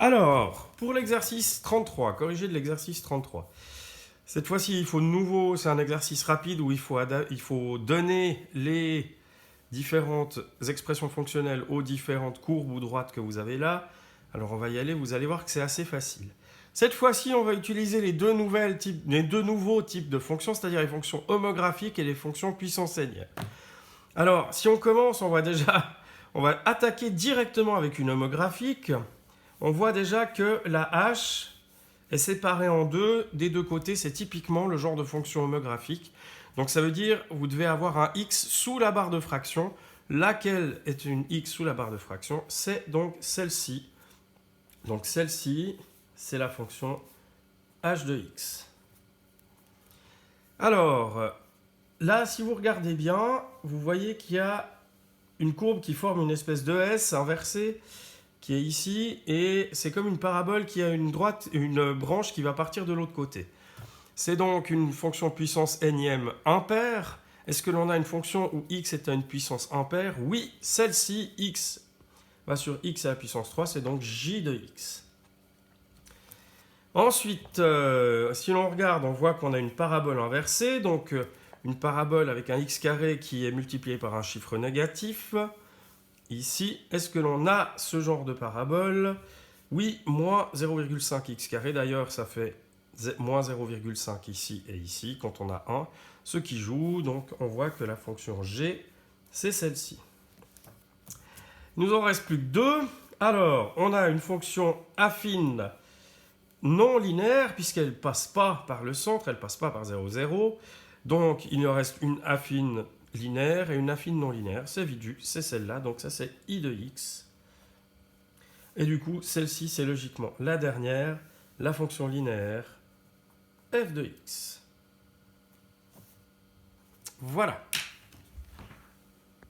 Alors, pour l'exercice 33, corriger de l'exercice 33. Cette fois-ci, il faut de nouveau, c'est un exercice rapide où il faut donner les différentes expressions fonctionnelles aux différentes courbes ou droites que vous avez là. Alors on va y aller, vous allez voir que c'est assez facile. Cette fois-ci, on va utiliser les deux nouveaux types de fonctions, c'est-à-dire les fonctions homographiques et les fonctions puissance n. Alors, si on commence, on va attaquer directement avec une homographique. On voit déjà que la h est séparée en deux, des deux côtés, c'est typiquement le genre de fonction homographique. Donc ça veut dire que vous devez avoir un x sous la barre de fraction. Laquelle est une x sous la barre de fraction? C'est donc celle-ci. Donc celle-ci, c'est la fonction h de x. Alors, là, si vous regardez bien, vous voyez qu'il y a une courbe qui forme une espèce de S inversée qui est ici, et c'est comme une parabole qui a une branche qui va partir de l'autre côté. C'est donc une fonction puissance n impaire. Est-ce que l'on a une fonction où x est à une puissance impaire? Oui, celle-ci, x va sur x à la puissance 3, c'est donc j de x. Ensuite, si l'on regarde, on voit qu'on a une parabole inversée, donc une parabole avec un x carré qui est multiplié par un chiffre négatif. Ici, est-ce que l'on a ce genre de parabole? Oui, moins 0,5x carré. D'ailleurs, ça fait moins 0,5 ici et ici quand on a 1. Ce qui joue, donc on voit que la fonction g, c'est celle-ci. Il nous en reste plus que deux. Alors, on a une fonction affine non linéaire, puisqu'elle ne passe pas par le centre, elle ne passe pas par 0, 0. Donc, il nous reste une affine linéaire et une affine non linéaire. C'est vite vu, c'est celle-là. Donc, ça, c'est i de x. Et du coup, celle-ci, c'est logiquement la dernière, la fonction linéaire f de x. Voilà.